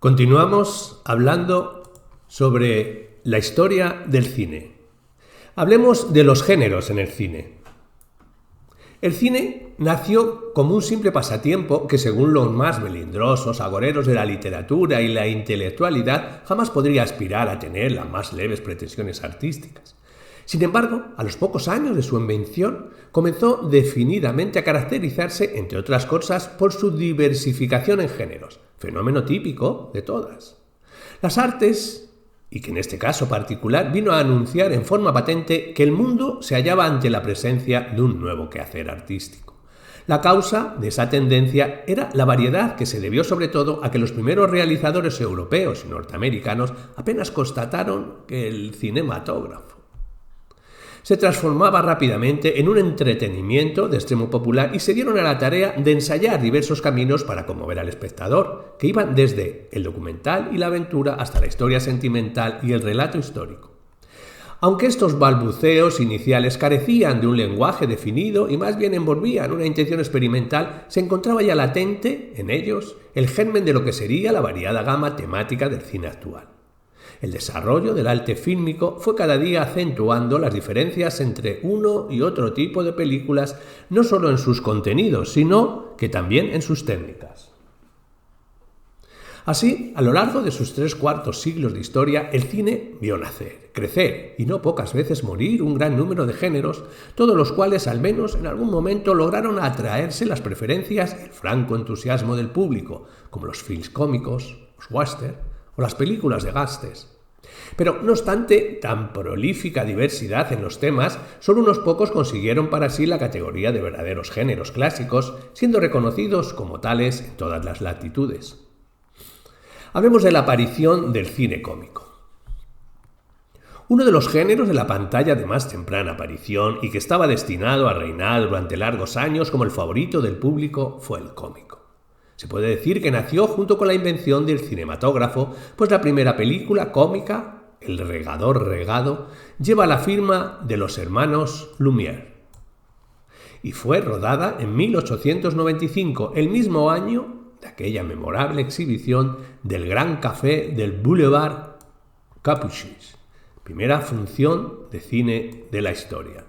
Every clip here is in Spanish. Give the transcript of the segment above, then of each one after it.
Continuamos hablando sobre la historia del cine. Hablemos de los géneros en el cine. El cine nació como un simple pasatiempo que, según los más melindrosos agoreros de la literatura y la intelectualidad, jamás podría aspirar a tener las más leves pretensiones artísticas. Sin embargo, a los pocos años de su invención, comenzó definidamente a caracterizarse, entre otras cosas, por su diversificación en géneros, fenómeno típico de todas. Las artes, y que en este caso particular vino a anunciar en forma patente que el mundo se hallaba ante la presencia de un nuevo quehacer artístico. La causa de esa tendencia era la variedad que se debió sobre todo a que los primeros realizadores europeos y norteamericanos apenas constataron que el cinematógrafo se transformaba rápidamente en un entretenimiento de extremo popular y se dieron a la tarea de ensayar diversos caminos para conmover al espectador, que iban desde el documental y la aventura hasta la historia sentimental y el relato histórico. Aunque estos balbuceos iniciales carecían de un lenguaje definido y más bien envolvían una intención experimental, se encontraba ya latente en ellos el germen de lo que sería la variada gama temática del cine actual. El desarrollo del arte fílmico fue cada día acentuando las diferencias entre uno y otro tipo de películas, no solo en sus contenidos, sino que también en sus técnicas. Así, a lo largo de sus 3/4 siglos de historia, el cine vio nacer, crecer y no pocas veces morir un gran número de géneros, todos los cuales al menos en algún momento lograron atraerse las preferencias y el franco entusiasmo del público, como los films cómicos, los western o las películas de gángsters. Pero, no obstante tan prolífica diversidad en los temas, solo unos pocos consiguieron para sí la categoría de verdaderos géneros clásicos, siendo reconocidos como tales en todas las latitudes. Hablemos de la aparición del cine cómico. Uno de los géneros de la pantalla de más temprana aparición y que estaba destinado a reinar durante largos años como el favorito del público fue el cómico. Se puede decir que nació junto con la invención del cinematógrafo, pues la primera película cómica, El regador regado, lleva la firma de los hermanos Lumière y fue rodada en 1895, el mismo año de aquella memorable exhibición del Gran Café del Boulevard Capucines, primera función de cine de la historia.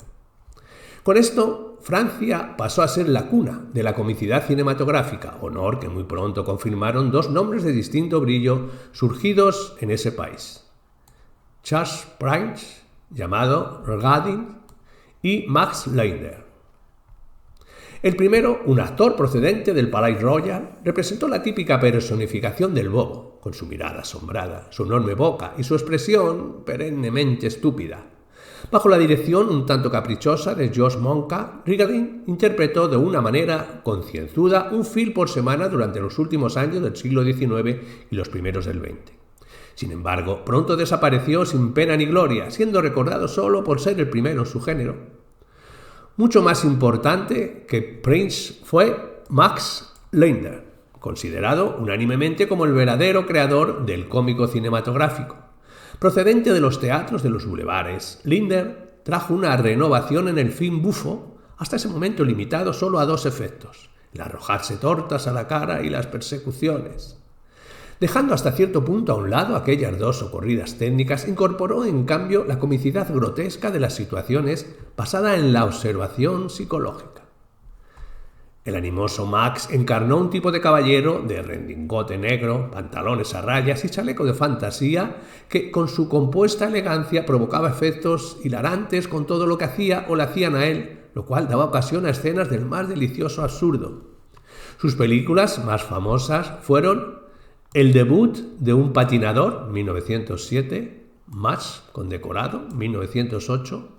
Con esto, Francia pasó a ser la cuna de la comicidad cinematográfica, honor que muy pronto confirmaron dos nombres de distinto brillo surgidos en ese país: Charles Prince, llamado Regading, y Max Linder. El primero, un actor procedente del Palais Royal, representó la típica personificación del bobo, con su mirada asombrada, su enorme boca y su expresión perennemente estúpida. Bajo la dirección un tanto caprichosa de Georges Monca, Regading interpretó de una manera concienzuda un film por semana durante los últimos años del siglo XIX y los primeros del XX. Sin embargo, pronto desapareció sin pena ni gloria, siendo recordado solo por ser el primero en su género. Mucho más importante que Prince fue Max Linder, considerado unánimemente como el verdadero creador del cómico cinematográfico. Procedente de los teatros de los bulevares, Linder trajo una renovación en el film bufo, hasta ese momento limitado solo a dos efectos: el arrojarse tortas a la cara y las persecuciones. Dejando hasta cierto punto a un lado aquellas dos socorridas técnicas, incorporó en cambio la comicidad grotesca de las situaciones basada en la observación psicológica. El animoso Max encarnó un tipo de caballero de redingote negro, pantalones a rayas y chaleco de fantasía que, con su compuesta elegancia, provocaba efectos hilarantes con todo lo que hacía o le hacían a él, lo cual daba ocasión a escenas del más delicioso absurdo. Sus películas más famosas fueron El debut de un patinador, 1907, Match condecorado, 1908,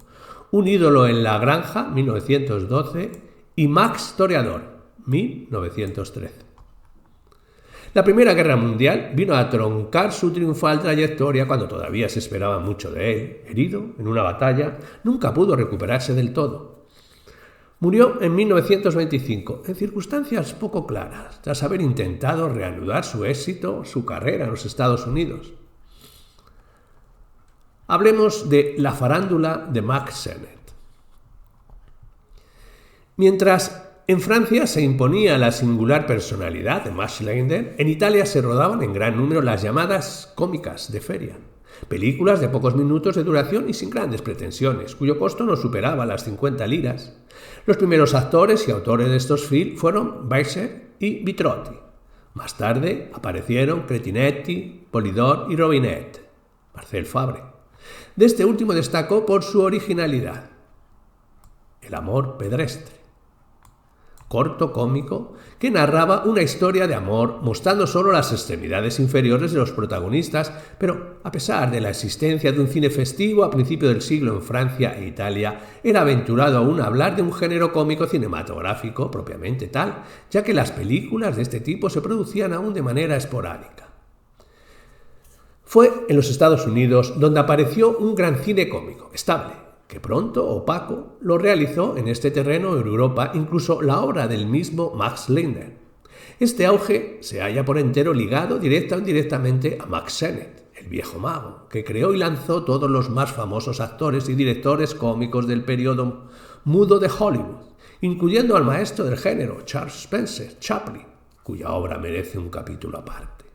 Un ídolo en la granja, 1912, y Max Toreador, 1913. La Primera Guerra Mundial vino a truncar su triunfal trayectoria cuando todavía se esperaba mucho de él. Herido en una batalla, nunca pudo recuperarse del todo. Murió en 1925, en circunstancias poco claras, tras haber intentado reanudar su carrera en los Estados Unidos. Hablemos de la farándula de Mack Sennett. Mientras En Francia se imponía la singular personalidad de Max Linder. En Italia se rodaban en gran número las llamadas cómicas de feria, películas de pocos minutos de duración y sin grandes pretensiones, cuyo costo no superaba las 50 liras. Los primeros actores y autores de estos films fueron Beischer y Vitrotti. Más tarde aparecieron Cretinetti, Polidor y Robinet, Marcel Fabre. De este último destacó por su originalidad. El amor pedestre, corto cómico que narraba una historia de amor mostrando solo las extremidades inferiores de los protagonistas, pero a pesar de la existencia de un cine festivo a principios del siglo en Francia e Italia, era aventurado aún hablar de un género cómico cinematográfico propiamente tal, ya que las películas de este tipo se producían aún de manera esporádica. Fue en los Estados Unidos donde apareció un gran cine cómico, estable, que pronto opaco lo realizó en este terreno en Europa incluso la obra del mismo Max Linder. Este auge se halla por entero ligado directa o indirectamente a Mack Sennett, el viejo mago, que creó y lanzó todos los más famosos actores y directores cómicos del periodo mudo de Hollywood, incluyendo al maestro del género, Charles Spencer Chaplin, cuya obra merece un capítulo aparte.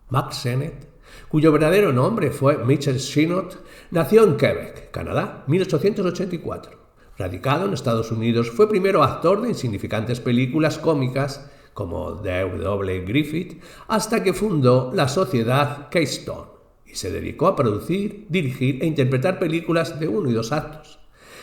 Mack Sennett, cuyo verdadero nombre fue Michael Sinnott, nació en Quebec, Canadá, 1884. Radicado en Estados Unidos, fue primero actor de insignificantes películas cómicas como D.W. Griffith, hasta que fundó la sociedad Keystone y se dedicó a producir, dirigir e interpretar películas de 1 y 2 actos.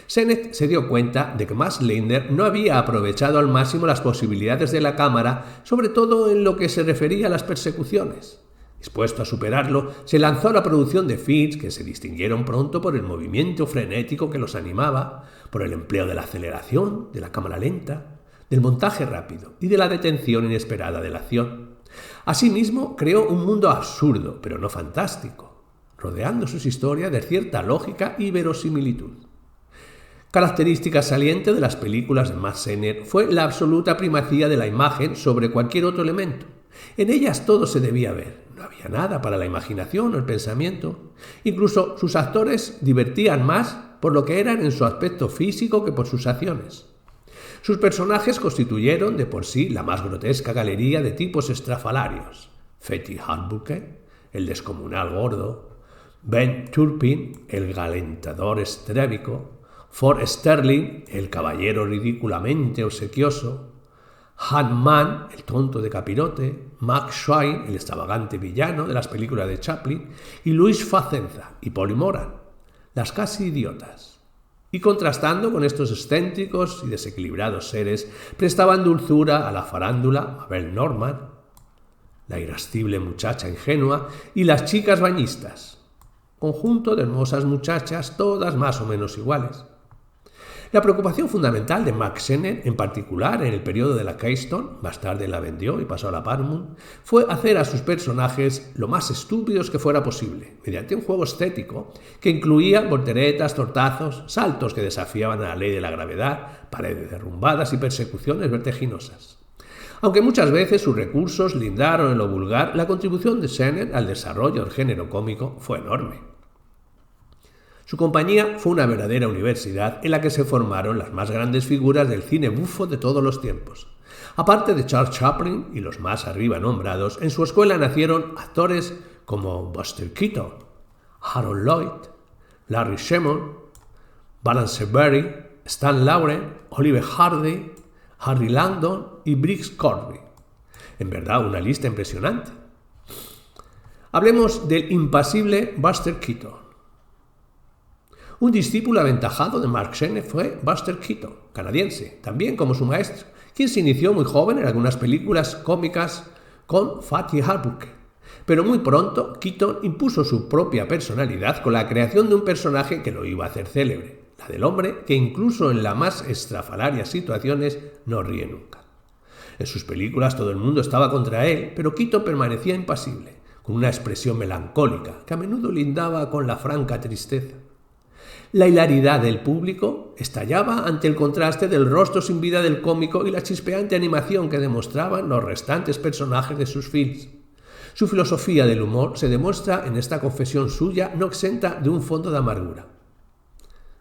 Sennett se dio cuenta de que Max Linder no había aprovechado al máximo las posibilidades de la cámara, sobre todo en lo que se refería a las persecuciones. Dispuesto a superarlo, se lanzó a la producción de films que se distinguieron pronto por el movimiento frenético que los animaba, por el empleo de la aceleración, de la cámara lenta, del montaje rápido y de la detención inesperada de la acción. Asimismo, creó un mundo absurdo, pero no fantástico, rodeando sus historias de cierta lógica y verosimilitud. Característica saliente de las películas de Max Sennett fue la absoluta primacía de la imagen sobre cualquier otro elemento. En ellas todo se debía ver, no había nada para la imaginación o el pensamiento. Incluso sus actores divertían más por lo que eran en su aspecto físico que por sus acciones. Sus personajes constituyeron de por sí la más grotesca galería de tipos estrafalarios. Fatty Hardbooker, el descomunal gordo, Ben Turpin, el galentador estrébico, Ford Sterling, el caballero ridículamente obsequioso, Han Mann, el tonto de capirote, Max Schwein, el extravagante villano de las películas de Chaplin, y Luis Facenza y Polly Moran, las casi idiotas. Y contrastando con estos excéntricos y desequilibrados seres, prestaban dulzura a la farándula Mabel Normand, la irascible muchacha ingenua y las chicas bañistas, conjunto de hermosas muchachas, todas más o menos iguales. La preocupación fundamental de Mack Sennett, en particular en el periodo de la Keystone, más tarde la vendió y pasó a la Paramount, fue hacer a sus personajes lo más estúpidos que fuera posible, mediante un juego estético que incluía volteretas, tortazos, saltos que desafiaban a la ley de la gravedad, paredes derrumbadas y persecuciones vertiginosas. Aunque muchas veces sus recursos lindaron en lo vulgar, la contribución de Sennett al desarrollo del género cómico fue enorme. Su compañía fue una verdadera universidad en la que se formaron las más grandes figuras del cine bufo de todos los tiempos. Aparte de Charles Chaplin y los más arriba nombrados, en su escuela nacieron actores como Buster Keaton, Harold Lloyd, Larry Shemon, Balance Berry, Stan Laurel, Oliver Hardy, Harry Langdon y Briggs Corby. En verdad, una lista impresionante. Hablemos del impasible Buster Keaton. Un discípulo aventajado de Mack Sennett fue Buster Keaton, canadiense, también como su maestro, quien se inició muy joven en algunas películas cómicas con Fatty Hardbooker. Pero muy pronto, Keaton impuso su propia personalidad con la creación de un personaje que lo iba a hacer célebre, la del hombre que incluso en las más estrafalarias situaciones no ríe nunca. En sus películas todo el mundo estaba contra él, pero Keaton permanecía impasible, con una expresión melancólica que a menudo lindaba con la franca tristeza. La hilaridad del público estallaba ante el contraste del rostro sin vida del cómico y la chispeante animación que demostraban los restantes personajes de sus films. Su filosofía del humor se demuestra en esta confesión suya no exenta de un fondo de amargura.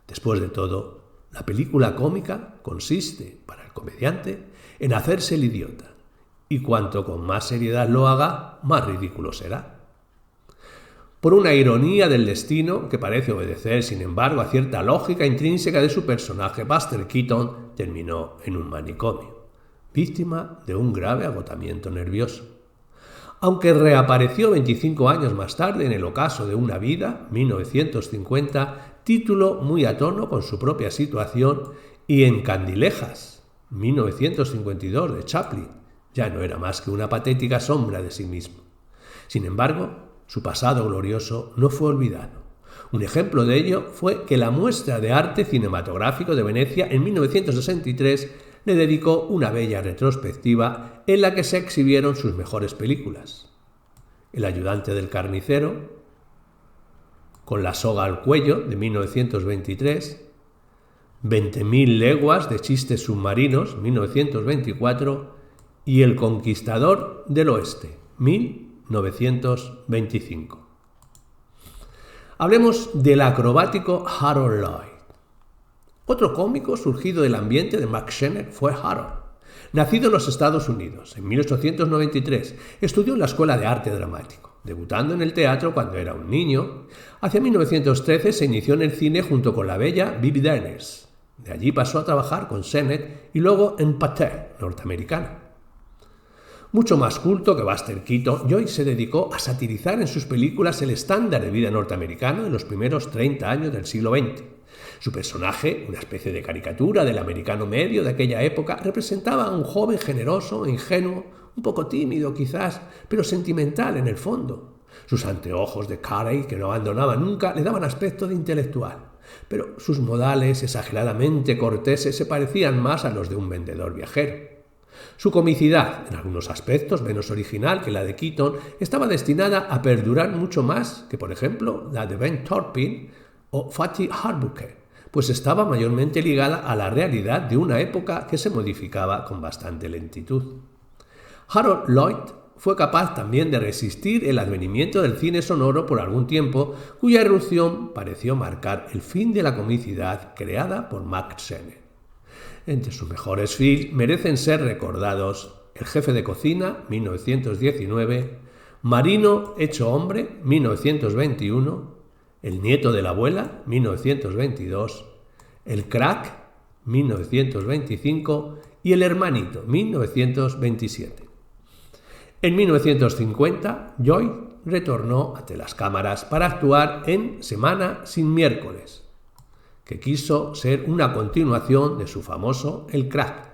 Después de todo, la película cómica consiste, para el comediante, en hacerse el idiota. Y cuanto con más seriedad lo haga, más ridículo será. Por una ironía del destino que parece obedecer, sin embargo, a cierta lógica intrínseca de su personaje, Buster Keaton terminó en un manicomio, víctima de un grave agotamiento nervioso. Aunque reapareció 25 años más tarde en El ocaso de una vida, 1950, título muy a tono con su propia situación, y en Candilejas, 1952, de Chaplin, ya no era más que una patética sombra de sí mismo. Sin embargo, su pasado glorioso no fue olvidado. Un ejemplo de ello fue que la Muestra de Arte Cinematográfico de Venecia en 1963 le dedicó una bella retrospectiva en la que se exhibieron sus mejores películas. El ayudante del carnicero, Con la soga al cuello, de 1923, 20.000 leguas de chistes submarinos, 1924, y El conquistador del oeste, 1925. Hablemos del acrobático Harold Lloyd. Otro cómico surgido del ambiente de Max Sennett fue Harold. Nacido en los Estados Unidos en 1893, estudió en la Escuela de Arte Dramático, debutando en el teatro cuando era un niño. Hacia 1913 se inició en el cine junto con la bella Bibi Denners. De allí pasó a trabajar con Sennett y luego en Pathé, norteamericana. Mucho más culto que Buster Keaton, Lloyd se dedicó a satirizar en sus películas el estándar de vida norteamericano en los primeros 30 años del siglo XX. Su personaje, una especie de caricatura del americano medio de aquella época, representaba a un joven generoso, ingenuo, un poco tímido quizás, pero sentimental en el fondo. Sus anteojos de Carey, que no abandonaba nunca, le daban aspecto de intelectual, pero sus modales exageradamente corteses se parecían más a los de un vendedor viajero. Su comicidad, en algunos aspectos menos original que la de Keaton, estaba destinada a perdurar mucho más que, por ejemplo, la de Ben Turpin o Fatty Arbuckle, pues estaba mayormente ligada a la realidad de una época que se modificaba con bastante lentitud. Harold Lloyd fue capaz también de resistir el advenimiento del cine sonoro por algún tiempo, cuya irrupción pareció marcar el fin de la comicidad creada por Max Sennett. Entre sus mejores films merecen ser recordados El jefe de cocina, 1919, Marino hecho hombre, 1921, El nieto de la abuela, 1922, El crack, 1925 y El hermanito, 1927. En 1950, Lloyd retornó ante las cámaras para actuar en Semana sin miércoles, que quiso ser una continuación de su famoso El crack.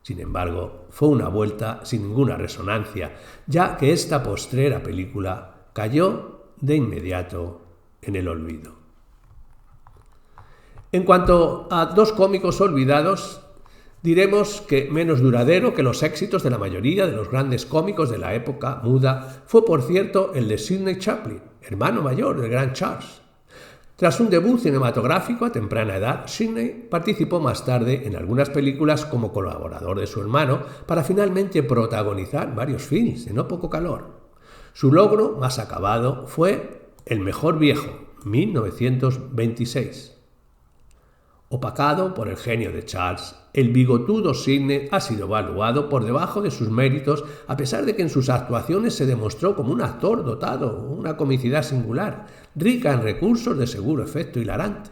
Sin embargo, fue una vuelta sin ninguna resonancia, ya que esta postrera película cayó de inmediato en el olvido. En cuanto a dos cómicos olvidados, diremos que menos duradero que los éxitos de la mayoría de los grandes cómicos de la época muda fue, por cierto, el de Sidney Chaplin, hermano mayor del gran Charles. Tras un debut cinematográfico a temprana edad, Sidney participó más tarde en algunas películas como colaborador de su hermano para finalmente protagonizar varios films de no poco calor. Su logro más acabado fue El mejor viejo, 1926. Opacado por el genio de Charles, el bigotudo Sidney ha sido valuado por debajo de sus méritos, a pesar de que en sus actuaciones se demostró como un actor dotado, una comicidad singular, rica en recursos de seguro efecto hilarante.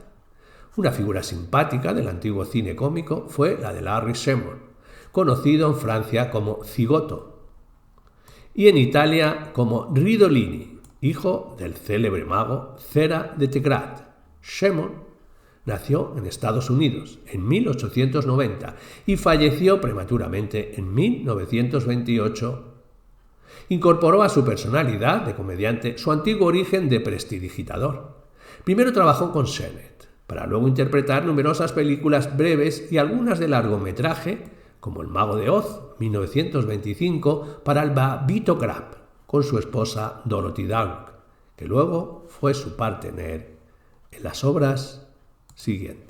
Una figura simpática del antiguo cine cómico fue la de Larry Sherman, conocido en Francia como Zigoto, y en Italia como Ridolini, hijo del célebre mago Cera de Tegrat. Sherman nació en Estados Unidos en 1890 y falleció prematuramente en 1928. Incorporó a su personalidad de comediante su antiguo origen de prestidigitador. Primero trabajó con Sennett, para luego interpretar numerosas películas breves y algunas de largometraje, como El mago de Oz, 1925, para el Babito Grab, con su esposa Dorothy Dowd, que luego fue su partner en las obras siguientes.